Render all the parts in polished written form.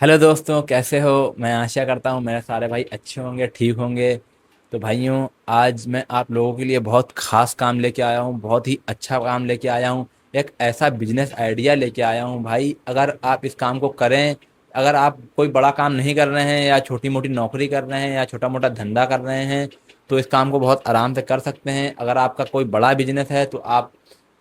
Hello दोस्तों, कैसे हो। मैं आशा करता हूँ मेरे सारे भाई अच्छे होंगे, ठीक होंगे। तो भाइयों, आज मैं आप लोगों के लिए बहुत ख़ास काम लेके आया हूँ, बहुत ही अच्छा काम लेके आया हूँ। एक ऐसा बिजनेस आइडिया लेके आया हूँ भाई, अगर आप इस काम को करें, अगर आप कोई बड़ा काम नहीं कर रहे हैं या छोटी मोटी नौकरी कर रहे हैं या छोटा मोटा धंधा कर रहे हैं, तो इस काम को बहुत आराम से कर सकते हैं। अगर आपका कोई बड़ा बिजनेस है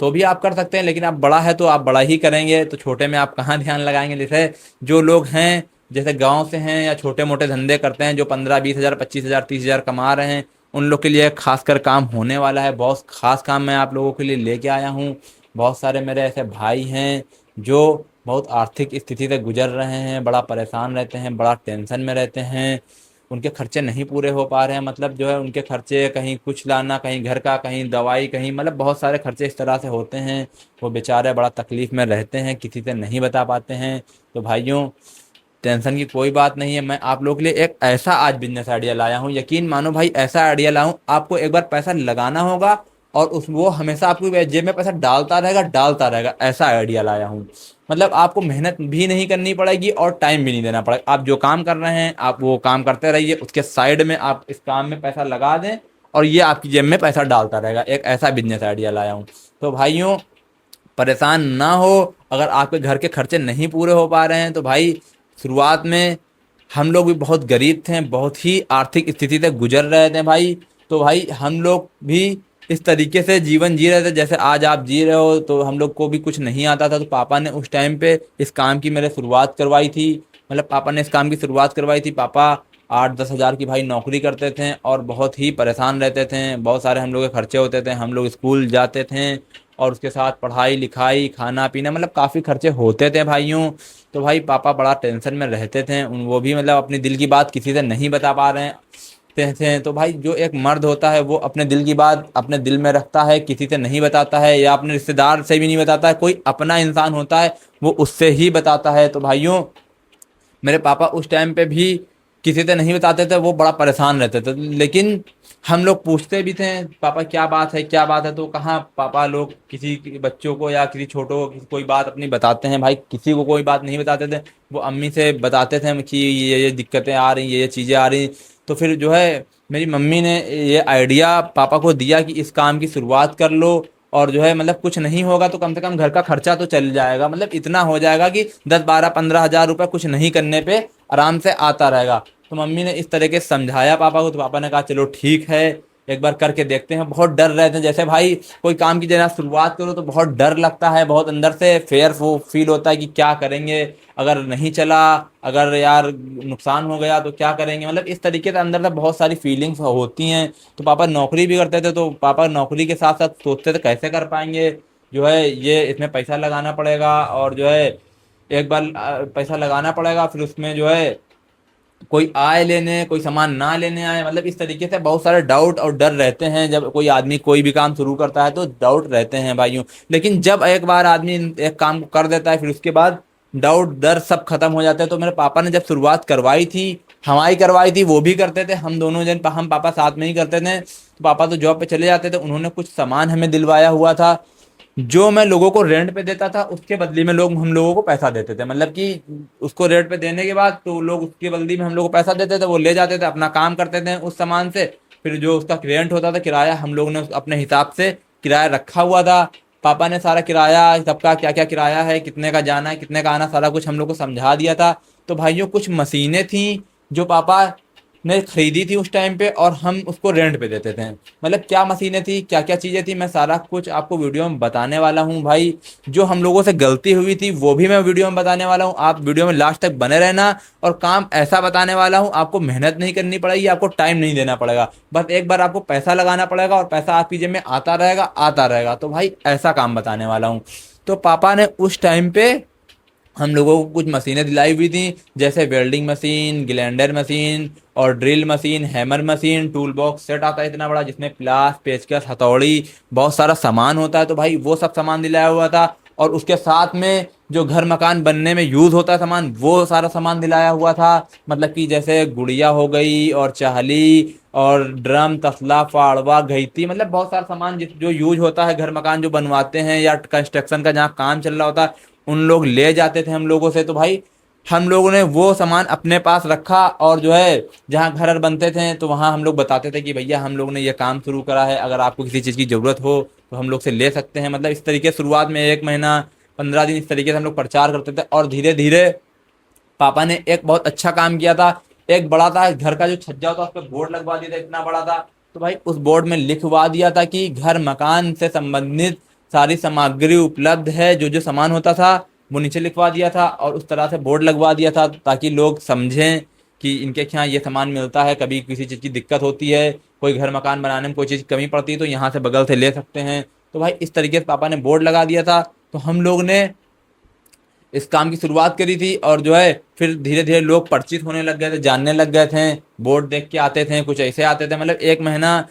तो भी आप कर सकते हैं, लेकिन आप बड़ा है तो आप बड़ा ही करेंगे, तो छोटे में आप कहाँ ध्यान लगाएंगे। जैसे जो लोग हैं, जैसे गांव से हैं या छोटे मोटे धंधे करते हैं, जो 15-20 हज़ार, 25 हज़ार, 30 हज़ार कमा रहे हैं, उन लोग के लिए खासकर काम होने वाला है। बहुत खास काम मैं आप लोगों के लिए लेके आया हूँ। बहुत सारे मेरे ऐसे भाई हैं जो बहुत आर्थिक स्थिति से गुजर रहे हैं, बड़ा परेशान रहते हैं, बड़ा टेंशन में रहते हैं। उनके खर्चे नहीं पूरे हो पा रहे हैं, मतलब जो है उनके खर्चे, कहीं कुछ लाना, कहीं घर का, कहीं दवाई, कहीं मतलब बहुत सारे खर्चे इस तरह से होते हैं। वो बेचारे बड़ा तकलीफ़ में रहते हैं, किसी से नहीं बता पाते हैं। तो भाइयों, टेंशन की कोई बात नहीं है। मैं आप लोगों के लिए एक ऐसा आज बिजनेस आइडिया लाया हूँ, यकीन मानो भाई, ऐसा आइडिया लाऊं, आपको एक बार पैसा लगाना होगा और उस वो हमेशा आपकी जेब में पैसा डालता रहेगा, डालता रहेगा। ऐसा आइडिया लाया हूँ, मतलब आपको मेहनत भी नहीं करनी पड़ेगी और टाइम भी नहीं देना पड़ेगा। आप जो काम कर रहे हैं आप वो काम करते रहिए, उसके साइड में आप इस काम में पैसा लगा दें और ये आपकी जेब में पैसा डालता रहेगा। एक ऐसा बिजनेस आइडिया लाया हूँ। तो भाइयों, परेशान ना हो। अगर आपके घर के खर्चे नहीं पूरे हो पा रहे हैं तो भाई, शुरुआत में हम लोग भी बहुत गरीब थे, बहुत ही आर्थिक स्थिति से गुजर रहे थे भाई। तो भाई, हम लोग भी इस तरीके से जीवन जी रहे थे जैसे आज आप जी रहे हो। तो हम लोग को भी कुछ नहीं आता था, तो पापा ने उस टाइम पे इस काम की मेरे शुरुआत करवाई थी। मतलब पापा ने इस काम की शुरुआत करवाई थी। पापा 8-10 हज़ार की भाई नौकरी करते थे और बहुत ही परेशान रहते थे। बहुत सारे हम लोग के खर्चे होते थे, हम लोग स्कूल जाते थे और उसके साथ पढ़ाई लिखाई, खाना पीना, मतलब काफ़ी खर्चे होते थे भाइयों। तो भाई, पापा बड़ा टेंशन में रहते थे। उन वो भी मतलब अपनी दिल की बात किसी से नहीं बता पा रहे थे। तो भाई, जो एक मर्द होता है वो अपने दिल की बात अपने दिल में रखता है, किसी से नहीं बताता है, या अपने रिश्तेदार से भी नहीं बताता है। कोई अपना इंसान होता है वो उससे ही बताता है। तो भाइयों, मेरे पापा उस टाइम पे भी किसी से नहीं बताते थे, वो बड़ा परेशान रहते थे। लेकिन हम लोग पूछते भी थे, पापा क्या बात है, क्या बात है। तो कहाँ पापा लोग किसी के बच्चों को या किसी छोटों को कोई बात अपनी बताते हैं भाई, किसी को कोई बात नहीं बताते थे। वो अम्मी से बताते थे कि ये दिक्कतें आ रही, ये चीज़ें आ रही। तो फिर जो है, मेरी मम्मी ने ये आइडिया पापा को दिया कि इस काम की शुरुआत कर लो, और जो है मतलब कुछ नहीं होगा तो कम से कम घर का खर्चा तो चल जाएगा, मतलब इतना हो जाएगा कि 10-12-15 हज़ार रुपये कुछ नहीं करने पे आराम से आता रहेगा। तो मम्मी ने इस तरीके से समझाया पापा को, तो पापा ने कहा चलो ठीक है, एक बार करके देखते हैं। बहुत डर रहे थे, जैसे भाई कोई काम की जरा शुरुआत करो तो बहुत डर लगता है, बहुत अंदर से फेयर वो फील होता है कि क्या करेंगे, अगर नहीं चला, अगर यार नुकसान हो गया तो क्या करेंगे। मतलब इस तरीके से अंदर से बहुत सारी फीलिंग्स होती हैं। तो पापा नौकरी भी करते थे, तो पापा नौकरी के साथ साथ सोचते थे कैसे कर पाएंगे, जो है ये इसमें पैसा लगाना पड़ेगा, और जो है एक बार पैसा लगाना पड़ेगा, फिर उसमें जो है कोई आए लेने, कोई सामान ना लेने आए। मतलब इस तरीके से बहुत सारे डाउट और डर रहते हैं। जब कोई आदमी कोई भी काम शुरू करता है तो डाउट रहते हैं भाइयों। लेकिन जब एक बार आदमी एक काम को कर देता है, फिर उसके बाद डाउट डर सब खत्म हो जाते हैं। तो मेरे पापा ने जब शुरुआत करवाई थी, हमारी करवाई थी, वो भी करते थे, हम दोनों जन, हम पापा साथ में ही करते थे। तो पापा तो जॉब पे चले जाते थे, उन्होंने कुछ सामान हमें दिलवाया हुआ था, जो मैं लोगों को रेंट पे देता था, उसके बदले में लोग हम लोगों को पैसा देते थे। मतलब कि उसको रेंट पे देने के बाद तो लोग उसके बदले में हम लोगों को पैसा देते थे, वो ले जाते थे, अपना काम करते थे उस सामान से। फिर जो उसका रेंट होता था, किराया, हम लोगों ने अपने हिसाब से किराया रखा हुआ था। पापा ने सारा किराया, सबका क्या क्या किराया है, कितने का जाना है, कितने का आना, सारा कुछ हम लोग को समझा दिया था। तो भाइयों, कुछ मशीनें थी जो पापा ने खरीदी थी उस टाइम पे, और हम उसको रेंट पे देते थे। मतलब क्या मशीनें थी, क्या क्या चीज़ें थी, मैं सारा कुछ आपको वीडियो में बताने वाला हूँ भाई। जो हम लोगों से गलती हुई थी वो भी मैं वीडियो में बताने वाला हूँ। आप वीडियो में लास्ट तक बने रहना। और काम ऐसा बताने वाला हूँ, आपको मेहनत नहीं करनी पड़ेगी, आपको टाइम नहीं देना पड़ेगा, बस एक बार आपको पैसा लगाना पड़ेगा और पैसा आपकी जेब में आता रहेगा, आता रहेगा। तो भाई, ऐसा काम बताने वाला हूँ। तो पापा ने उस टाइम पे हम लोगों को कुछ मशीनें दिलाई हुई थी, जैसे वेल्डिंग मशीन, ग्लैंडर मशीन, और drill machine, hammer machine, tool box set आता है इतना बड़ा, जिसमें प्लास, पेचकस, हथौड़ी, बहुत सारा सामान होता है। तो भाई, वो सब सामान दिलाया हुआ था। और उसके साथ में जो घर मकान बनने में यूज़ होता है सामान, वो सारा सामान दिलाया हुआ था। मतलब कि जैसे गुड़िया हो गई, और चाहली, और ड्रम, तसला, फाड़वा, घईती, मतलब बहुत सारा सामान जो यूज होता है, घर मकान जो बनवाते हैं या कंस्ट्रक्शन का जहाँ काम चल रहा होता है, उन लोग ले जाते थे हम लोगों से। तो भाई, हम लोगों ने वो सामान अपने पास रखा, और जो है जहाँ घर बनते थे तो वहाँ हम लोग बताते थे कि भैया हम लोग ने ये काम शुरू करा है, अगर आपको किसी चीज़ की ज़रूरत हो तो हम लोग से ले सकते हैं। मतलब इस तरीके से शुरुआत में 1 महीना 15 दिन इस तरीके से हम लोग प्रचार करते थे, और धीरे धीरे पापा ने एक बहुत अच्छा काम किया था। एक बड़ा था घर का जो छज्जा होता, उस पर बोर्ड लगवा दिया था, इतना बड़ा था। तो भाई उस बोर्ड में लिखवा दिया था कि घर मकान से संबंधित सारी सामग्री उपलब्ध है, जो जो सामान होता था वो नीचे लिखवा दिया था, और उस तरह से बोर्ड लगवा दिया था ताकि लोग समझें कि इनके यहाँ ये सामान मिलता है, कभी किसी चीज़ की दिक्कत होती है, कोई घर मकान बनाने में कोई चीज़ कमी पड़ती है तो यहाँ से बगल से ले सकते हैं। तो भाई इस तरीके से पापा ने बोर्ड लगा दिया था। तो हम लोग ने इस काम की शुरुआत करी थी, और जो है फिर धीरे धीरे लोग परिचित होने लग गए थे, जानने लग गए थे, बोर्ड देख के आते थे, कुछ ऐसे आते थे। मतलब 1 महीना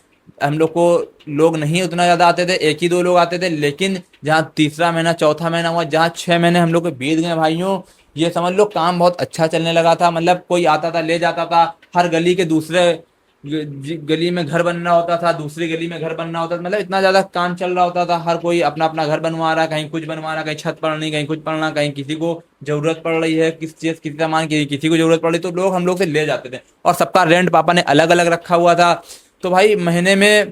हम लोग को लोग नहीं उतना ज़्यादा आते थे, एक ही दो लोग आते थे, लेकिन जहाँ तीसरा महीना चौथा महीना हुआ, जहाँ 6 महीने हम लोग को बीत गए भाइयों, ये समझ लो काम बहुत अच्छा चलने लगा था। मतलब कोई आता था ले जाता था, हर गली के दूसरे गली में घर बनना होता था, दूसरी गली में घर बनना होता था। मतलब इतना ज्यादा काम चल रहा होता था, हर कोई अपना अपना घर बनवा रहा है, कहीं कुछ बनवा रहा है, कहीं छत पड़नी, कहीं कुछ पड़ना, कहीं किसी को जरूरत पड़ रही है किस चीज किसी सामान की, किसी को जरूरत पड़ रही, तो लोग हम लोग से ले जाते थे। और सबका रेंट पापा ने अलग अलग रखा हुआ था। तो भाई महीने में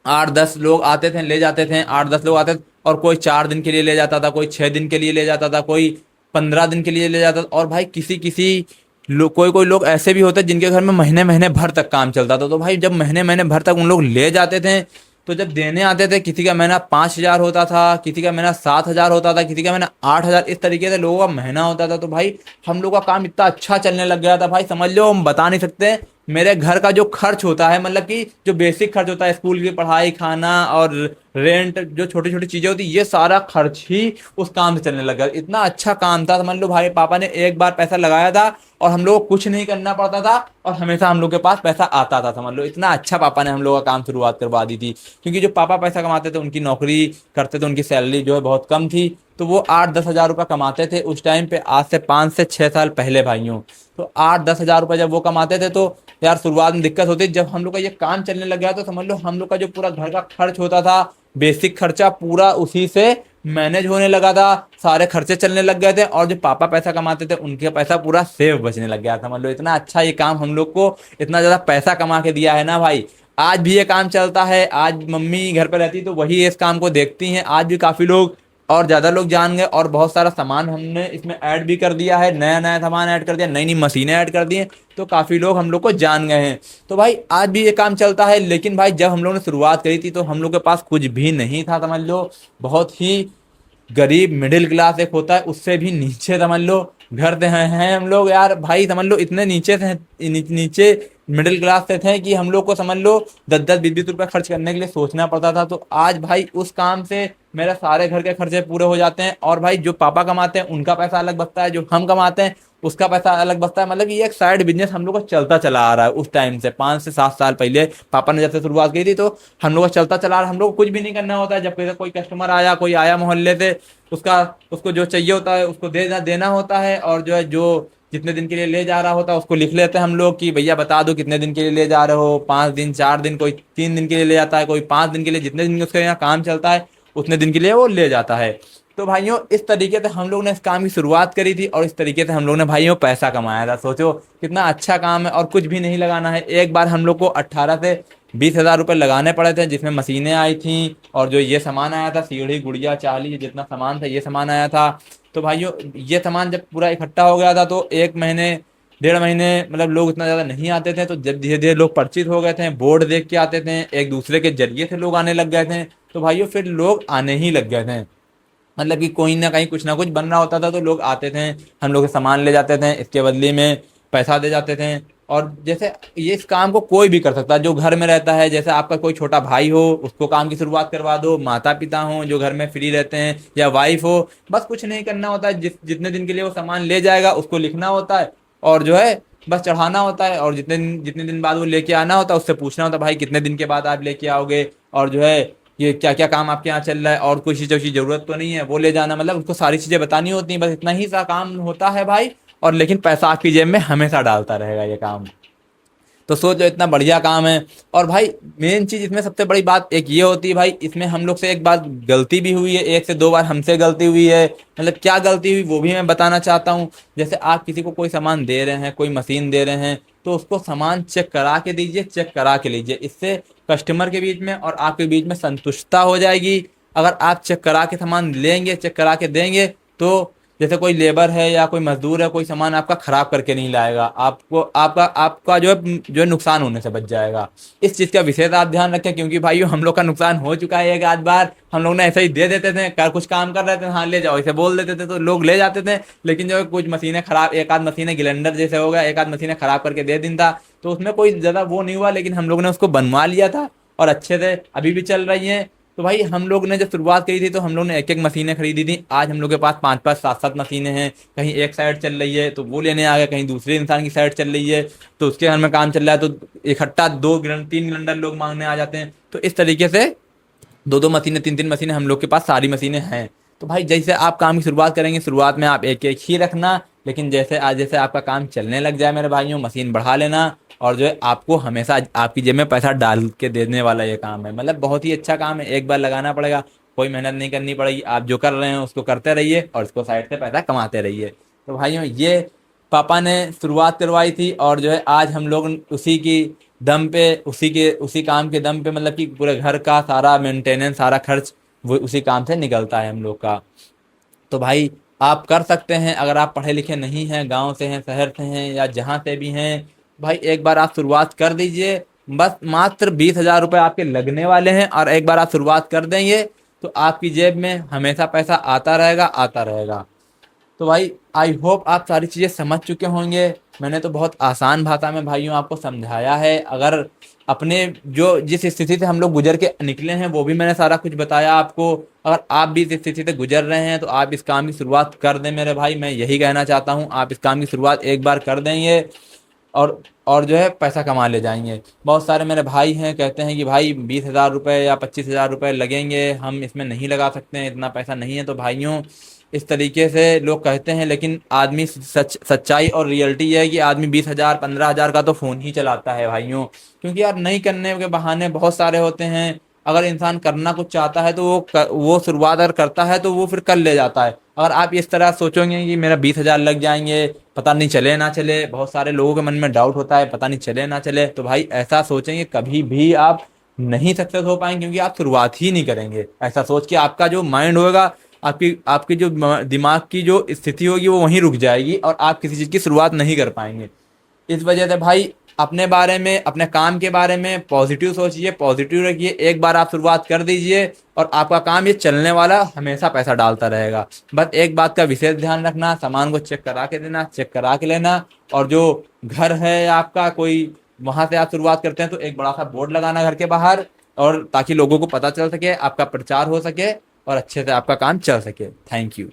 8-10 लोग आते थे, ले जाते थे, 8-10 लोग आते थे, और कोई 4 दिन के लिए ले जाता था, कोई 6 दिन के लिए ले जाता था, कोई 15 दिन के लिए ले जाता था। और भाई किसी किसी लोग, कोई कोई लोग ऐसे भी होते जिनके घर में महीने महीने भर तक काम चलता था। तो भाई जब महीने महीने भर तक उन लोग ले जाते थे, तो जब देने आते थे, किसी का महीना 5,000 होता था, किसी का महीना 7,000 होता था, किसी का महीना 8,000, इस तरीके से लोगों का महीना होता था। तो भाई हम लोग का काम इतना अच्छा चलने लग गया था भाई, समझ लो हम बता नहीं सकते। मेरे घर का जो खर्च होता है, मतलब कि जो बेसिक खर्च होता है, स्कूल की पढ़ाई, खाना और रेंट, जो छोटी छोटी चीजें होती, ये सारा खर्च ही उस काम से चलने लगा। इतना अच्छा काम था, समझ लो भाई पापा ने एक बार पैसा लगाया था और हम लोग को कुछ नहीं करना पड़ता था, और हमेशा हम लोग के पास पैसा आता था। समझ लो इतना अच्छा पापा ने हम लोग का काम शुरुआत करवा दी थी। क्योंकि जो पापा पैसा कमाते थे, उनकी नौकरी करते थे, उनकी सैलरी जो है बहुत कम थी, तो वो 8-10 हज़ार रुपये कमाते थे उस टाइम पे, आज से 5 से 6 साल पहले भाइयों। तो 8-10 हज़ार रुपये जब वो कमाते थे, तो यार शुरुआत में दिक्कत होती। जब हम लोग का ये काम चलने लग गया तो समझ लो हम लोग का जो पूरा घर का खर्च होता था, बेसिक खर्चा पूरा उसी से मैनेज होने लगा था, सारे खर्चे चलने लग गए थे, और जो पापा पैसा कमाते थे उनके पैसा पूरा सेव बचने लग गया था। समझ लो इतना अच्छा ये काम हम लोग को इतना ज्यादा पैसा कमा के दिया है ना भाई। आज भी ये काम चलता है, आज मम्मी घर पे रहती तो वही इस काम को देखती हैं, आज भी काफी लोग और ज्यादा लोग जान गए, और बहुत सारा सामान हमने इसमें ऐड भी कर दिया है, नया नया सामान ऐड कर दिया, नई नई मशीनें ऐड कर दी हैं, तो काफी लोग हम लोग को जान गए हैं। तो भाई आज भी ये काम चलता है। लेकिन भाई जब हम लोग ने शुरुआत करी थी तो हम लोग के पास कुछ भी नहीं था, समझ लो बहुत ही गरीब मिडिल क्लास एक होता है, उससे भी नीचे समझ लो घर से हैं हम लोग यार भाई। समझ लो इतने नीचे से नीचे मिडिल क्लास से थे कि हम लोग को समझ लो 10-10 20-20 रुपए खर्च करने के लिए सोचना पड़ता था। तो आज भाई उस काम से मेरे सारे घर के खर्चे पूरे हो जाते हैं, और भाई जो पापा कमाते हैं उनका पैसा अलग बचता है, जो हम कमाते हैं उसका पैसा अलग बचता है। मतलब कि ये एक साइड बिजनेस हम लोग का चलता चला आ रहा है उस टाइम से, 5 से 7 साल पहले पापा ने जब से शुरुआत की थी तो हम लोग का चलता चला आ रहा है। हम लोग को कुछ भी नहीं करना होता है, जब कोई कस्टमर आया, कोई आया मोहल्ले से, उसको जो चाहिए होता है उसको देना होता है, और जो है जो जितने दिन के लिए ले जा रहा होता है उसको लिख लेते हैं हम लोग कि भैया बता दो कितने दिन के लिए ले जा रहे हो, 5 दिन 4 दिन, कोई 3 दिन के लिए ले जाता है, कोई 5 दिन के लिए, जितने दिन उसके यहाँ काम चलता है उतने दिन के लिए वो ले जाता है। तो भाइयों इस तरीके से हम लोग ने इस काम की शुरुआत करी थी, और इस तरीके से हम लोग ने भाइयों पैसा कमाया था। सोचो कितना अच्छा काम है, और कुछ भी नहीं लगाना है। एक बार हम लोग को 18 से 20 हज़ार रुपये लगाने पड़े थे, जिसमें मशीनें आई थी, और जो ये सामान आया था, सीढ़ी गुड़िया चाली जितना सामान था ये सामान आया था। तो भाइयों ये सामान जब पूरा इकट्ठा हो गया था तो 1 महीने 1.5 महीने मतलब लोग इतना ज़्यादा नहीं आते थे। तो जब धीरे धीरे लोग परिचित हो गए थे, बोर्ड देख के आते थे, एक दूसरे के जरिए से लोग आने लग गए थे, तो भाइयों फिर लोग आने ही लग गए थे। मतलब कि कोई ना कहीं कुछ ना कुछ बन रहा होता था तो लोग आते थे, हम लोग के सामान ले जाते थे, इसके बदले में पैसा दे जाते थे। और जैसे ये इस काम को कोई भी कर सकता है जो घर में रहता है। जैसे आपका कोई छोटा भाई हो उसको काम की शुरुआत करवा दो, माता पिता हो जो घर में फ्री रहते हैं, या वाइफ हो, बस कुछ नहीं करना होता है। जितने दिन के लिए वो सामान ले जाएगा उसको लिखना होता है, और जो है बस चढ़ाना होता है, और जितने दिन बाद वो लेके आना होता है उससे पूछना होता है भाई कितने दिन के बाद आप लेके आओगे, और जो है ये क्या क्या काम आपके यहाँ चल रहा है, और कोई चीज़ की जरूरत तो नहीं है वो ले जाना। मतलब उसको सारी चीज़ें बतानी होती हैं, बस इतना ही सा काम होता है भाई। और लेकिन पैसा आपकी जेब में हमेशा डालता रहेगा ये काम। तो सोचो इतना बढ़िया काम है। और भाई मेन चीज इसमें सबसे बड़ी बात एक ये होती है भाई, इसमें हम लोग से एक बार गलती भी हुई है, 1 से 2 बार हमसे गलती हुई है। मतलब क्या गलती हुई वो भी मैं बताना चाहता हूँ। जैसे आप किसी को कोई सामान दे रहे हैं, कोई मशीन दे रहे हैं, तो उसको सामान चेक करा के दीजिए, चेक करा के लीजिए। इससे कस्टमर के बीच में और आपके बीच में संतुष्टता हो जाएगी। अगर आप चेक करा के सामान लेंगे, चेक करा के देंगे, तो जैसे कोई लेबर है या कोई मजदूर है, कोई सामान आपका खराब करके नहीं लाएगा, आपको आपका आपका जो है नुकसान होने से बच जाएगा। इस चीज़ का विशेष आप ध्यान रखें, क्योंकि भाइयों हम लोग का नुकसान हो चुका है एक आध बार। हम लोग ने ऐसे ही दे देते थे, कुछ काम कर रहे थे, हाँ ले जाओ ऐसे बोल देते थे, तो लोग ले जाते थे। लेकिन जो है कुछ मशीनें खराब, एक आध मशीनें ग्राइंडर जैसे हो गया, एक आध मशीनें खराब करके दे दिन था, तो उसमें कोई ज़्यादा वो नहीं हुआ, लेकिन हम लोग ने उसको बनवा लिया था और अच्छे से अभी भी चल रही हैं। तो भाई हम लोग ने जब शुरुआत करी थी तो हम लोग ने एक एक मशीनें खरीदी थी। आज हम लोग के पास 5 5 7 7 मशीनें हैं। कहीं एक साइड चल रही है तो वो लेने आ गए, कहीं दूसरे इंसान की साइड चल रही है तो उसके घर में काम चल रहा है तो इकट्ठा 2 3 सिलेंडर लोग मांगने आ जाते हैं। तो इस तरीके से 2 2 मशीनें, 3 3 मशीनें हम लोग के पास सारी मशीनें हैं। तो भाई जैसे आप काम की शुरुआत करेंगे, शुरुआत में आप एक एक ही रखना, लेकिन जैसे आपका काम चलने लग जाए मेरे भाइयों, मशीन बढ़ा लेना। और जो है आपको हमेशा आपकी जेब में पैसा डाल के देने वाला ये काम है। मतलब बहुत ही अच्छा काम है, एक बार लगाना पड़ेगा, कोई मेहनत नहीं करनी पड़ेगी। आप जो कर रहे हैं उसको करते रहिए और उसको साइड से पैसा कमाते रहिए। तो भाइयों ये पापा ने शुरुआत करवाई थी, और जो है आज हम लोग उसी की दम पे, उसी काम के दम पे, मतलब कि पूरे घर का सारा मेंटेनेंस, सारा खर्च वो उसी काम से निकलता है हम लोग का। तो भाई आप कर सकते हैं, अगर आप पढ़े लिखे नहीं हैं, गांव से हैं, शहर से हैं, या जहाँ से भी हैं, भाई एक बार आप शुरुआत कर दीजिए। बस मात्र 20,000 रुपये आपके लगने वाले हैं, और एक बार आप शुरुआत कर देंगे तो आपकी जेब में हमेशा पैसा आता रहेगा, आता रहेगा। तो भाई आई होप आप सारी चीज़ें समझ चुके होंगे। मैंने तो बहुत आसान भाषा में भाइयों आपको समझाया है। अगर अपने जो जिस स्थिति से हम लोग गुजर के निकले हैं वो भी मैंने सारा कुछ बताया आपको। अगर आप भी इस स्थिति से गुजर रहे हैं तो आप इस काम की शुरुआत कर दें मेरे भाई, मैं यही कहना चाहता हूँ। आप इस काम की शुरुआत एक बार कर देंगे और जो है पैसा कमा ले जाएंगे। बहुत सारे मेरे भाई हैं कहते हैं कि भाई 20,000 रुपये या 25,000 रुपये लगेंगे, हम इसमें नहीं लगा सकते हैं, इतना पैसा नहीं है। तो भाइयों इस तरीके से लोग कहते हैं, लेकिन आदमी सच्चाई और रियलिटी ये है कि आदमी 20,000 15,000 का तो फ़ोन ही चलाता है भाइयों। क्योंकि यार नहीं करने के बहाने बहुत सारे होते हैं। अगर इंसान करना कुछ चाहता है तो वो शुरुआत अगर करता है तो वो फिर कर ले जाता है। अगर आप इस तरह सोचोगे कि मेरा 20,000 लग जाएंगे, पता नहीं चले ना चले, बहुत सारे लोगों के मन में डाउट होता है पता नहीं चले ना चले, तो भाई ऐसा सोचेंगे कभी भी आप नहीं सक्सेस हो पाएंगे, क्योंकि आप शुरुआत ही नहीं करेंगे। ऐसा सोच के आपका जो माइंड होगा, आपकी आपकी जो दिमाग की जो स्थिति होगी वो वहीं रुक जाएगी और आप किसी चीज़ की शुरुआत नहीं कर पाएंगे। इस वजह से भाई अपने बारे में, अपने काम के बारे में पॉजिटिव सोचिए, पॉजिटिव रखिए। एक बार आप शुरुआत कर दीजिए और आपका काम ये चलने वाला, हमेशा पैसा डालता रहेगा। बस एक बात का विशेष ध्यान रखना, सामान को चेक करा के देना, चेक करा के लेना। और जो घर है आपका कोई, वहां से आप शुरुआत करते हैं तो एक बड़ा सा बोर्ड लगाना घर के बाहर, और ताकि लोगों को पता चल सके, आपका प्रचार हो सके और अच्छे से आपका काम चल सके। Thank you.